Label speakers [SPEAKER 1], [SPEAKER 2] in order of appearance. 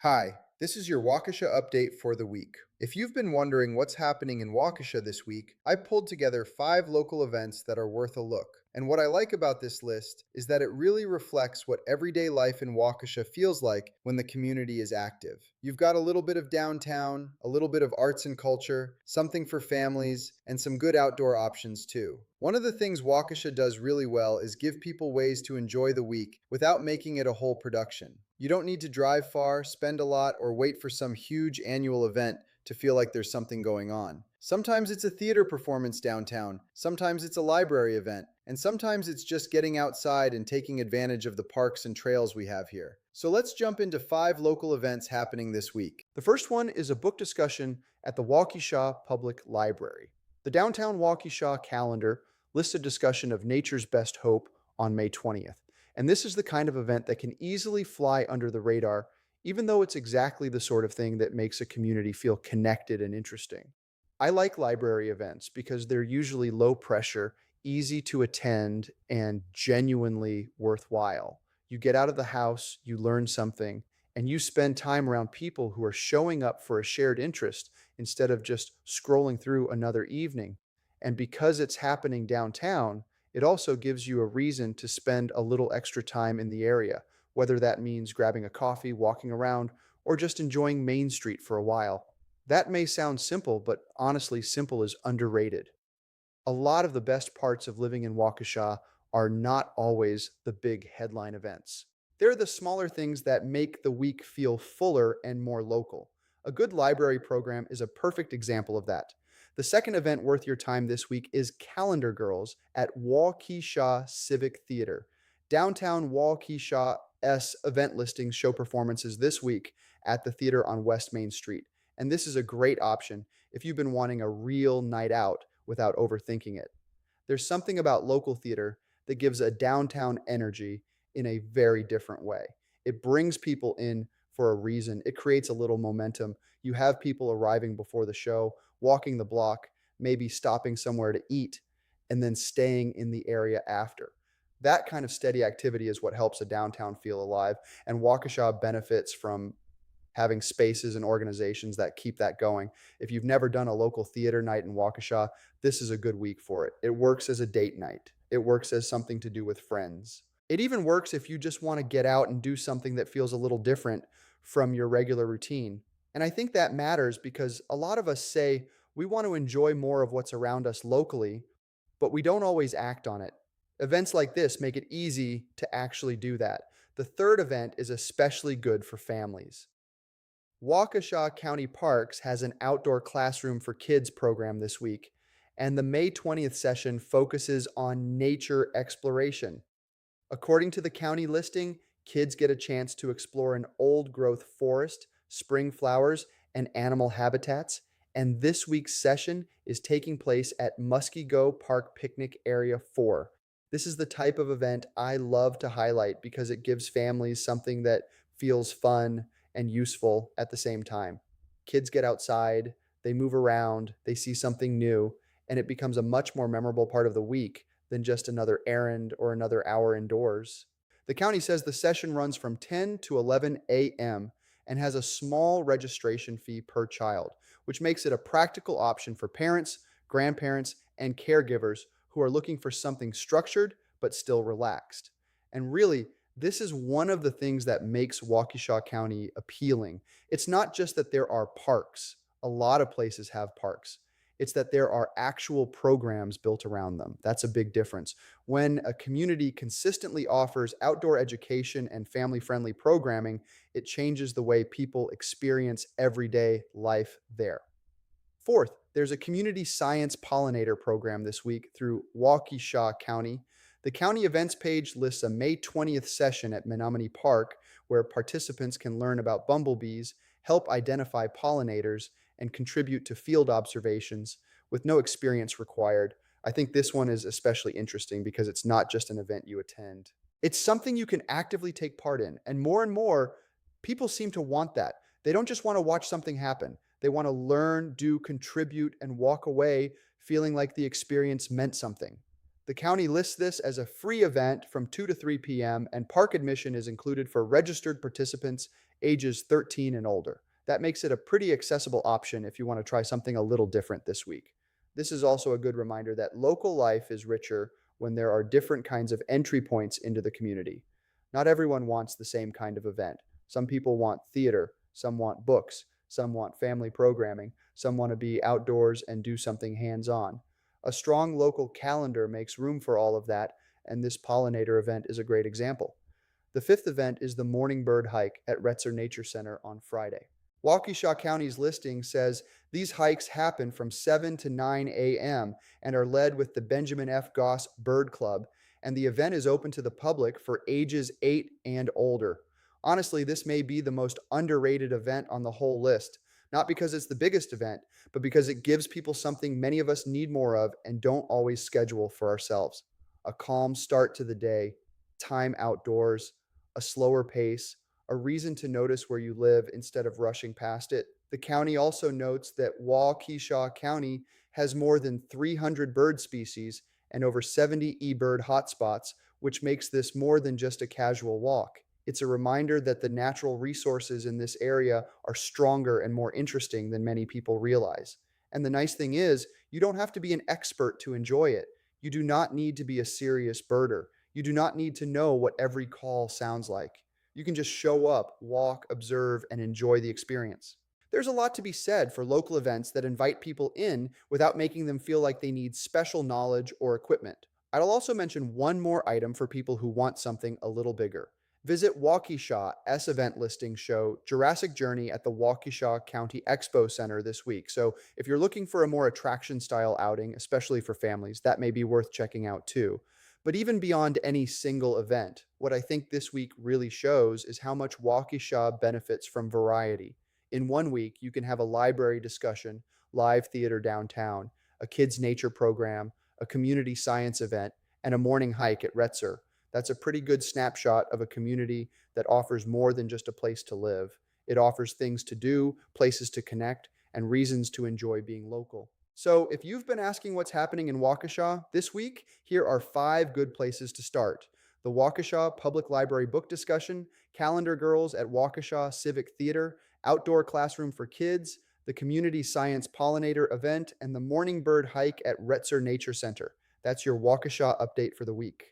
[SPEAKER 1] Hi, this is your Waukesha update for the week. If you've been wondering what's happening in Waukesha this week, I pulled together 5 local events that are worth a look. And what I like about this list is that it really reflects what everyday life in Waukesha feels like when the community is active. You've got a little bit of downtown, a little bit of arts and culture, something for families, and some good outdoor options too. One of the things Waukesha does really well is give people ways to enjoy the week without making it a whole production. You don't need to drive far, spend a lot, or wait for some huge annual event to feel like there's something going on. Sometimes it's a theater performance downtown, sometimes it's a library event, and sometimes it's just getting outside and taking advantage of the parks and trails we have here. So let's jump into 5 local events happening this week. The first one is a book discussion at the Waukesha Public Library. The downtown Waukesha calendar lists a discussion of nature's best hope on May 20th. And this is the kind of event that can easily fly under the radar, even though it's exactly the sort of thing that makes a community feel connected and interesting. I like library events because they're usually low pressure, easy to attend, and genuinely worthwhile. You get out of the house, you learn something, and you spend time around people who are showing up for a shared interest instead of just scrolling through another evening. And because it's happening downtown, it also gives you a reason to spend a little extra time in the area, whether that means grabbing a coffee, walking around, or just enjoying Main Street for a while. That may sound simple, but honestly, simple is underrated. A lot of the best parts of living in Waukesha are not always the big headline events. They're the smaller things that make the week feel fuller and more local. A good library program is a perfect example of that. The second event worth your time this week is Calendar Girls at Waukesha Civic Theater. Downtown Waukesha's event listings show performances this week at the theater on West Main Street. And this is a great option if you've been wanting a real night out without overthinking it. There's something about local theater that gives a downtown energy in a very different way. It brings people in for a reason. It creates a little momentum. You have people arriving before the show, walking the block, maybe stopping somewhere to eat, and then staying in the area after. That kind of steady activity is what helps a downtown feel alive. And Waukesha benefits from having spaces and organizations that keep that going. If you've never done a local theater night in Waukesha, this is a good week for it. It works as a date night. It works as something to do with friends. It even works if you just want to get out and do something that feels a little different from your regular routine. And I think that matters because a lot of us say we want to enjoy more of what's around us locally, but we don't always act on it. Events like this make it easy to actually do that. The third event is especially good for families. Waukesha County Parks has an outdoor classroom for kids program this week, and the May 20th session focuses on nature exploration. According to the county listing, kids get a chance to explore an old growth forest, spring flowers, and animal habitats. And this week's session is taking place at Muskego Park Picnic Area 4. This is the type of event I love to highlight because it gives families something that feels fun and useful at the same time. Kids get outside, they move around, they see something new, and it becomes a much more memorable part of the week than just another errand or another hour indoors. The county says the session runs from 10 to 11 a.m. and has a small registration fee per child, which makes it a practical option for parents, grandparents, and caregivers who are looking for something structured but still relaxed. And really, this is one of the things that makes Waukesha County appealing. It's not just that there are parks. A lot of places have parks. It's that there are actual programs built around them. That's a big difference. When a community consistently offers outdoor education and family friendly programming, it changes the way people experience everyday life there. Fourth, there's a community science pollinator program this week through Waukesha County. The county events page lists a May 20th session at Menominee Park where participants can learn about bumblebees, help identify pollinators, and contribute to field observations with no experience required. I think this one is especially interesting because it's not just an event you attend. It's something you can actively take part in, and more people seem to want that. They don't just want to watch something happen. They want to learn, do, contribute, and walk away feeling like the experience meant something. The county lists this as a free event from 2 to 3 p.m., and park admission is included for registered participants ages 13 and older. That makes it a pretty accessible option if you want to try something a little different this week. This is also a good reminder that local life is richer when there are different kinds of entry points into the community. Not everyone wants the same kind of event. Some people want theater, some want books, some want family programming, some want to be outdoors and do something hands on. A strong local calendar makes room for all of that, and this pollinator event is a great example. The fifth event is the Morning Bird Hike at Retzer Nature Center on Friday. Waukesha County's listing says these hikes happen from 7 to 9 a.m. and are led with the Benjamin F. Goss Bird Club, and the event is open to the public for ages 8 and older. Honestly, this may be the most underrated event on the whole list, not because it's the biggest event, but because it gives people something many of us need more of and don't always schedule for ourselves: a calm start to the day, time outdoors, a slower pace, a reason to notice where you live instead of rushing past it. The county also notes that Waukesha County has more than 300 bird species and over 70 eBird hotspots, which makes this more than just a casual walk. It's a reminder that the natural resources in this area are stronger and more interesting than many people realize. And the nice thing is, you don't have to be an expert to enjoy it. You do not need to be a serious birder. You do not need to know what every call sounds like. You can just show up, walk, observe, and enjoy the experience. There's a lot to be said for local events that invite people in without making them feel like they need special knowledge or equipment. I'll also mention one more item for people who want something a little bigger. Visit Waukesha S event listings show Jurassic Journey at the Waukesha County Expo Center this week. So if you're looking for a more attraction style outing, especially for families, that may be worth checking out too. But even beyond any single event, what I think this week really shows is how much Waukesha benefits from variety. In one week, you can have a library discussion, live theater downtown, a kids' nature program, a community science event, and a morning hike at Retzer. That's a pretty good snapshot of a community that offers more than just a place to live. It offers things to do, places to connect, and reasons to enjoy being local. So, if you've been asking what's happening in Waukesha this week, here are 5 good places to start: the Waukesha Public Library book discussion, Calendar Girls at Waukesha Civic Theater, outdoor classroom for kids, the Community Science Pollinator event, and the Morning Bird hike at Retzer Nature Center. That's your Waukesha update for the week.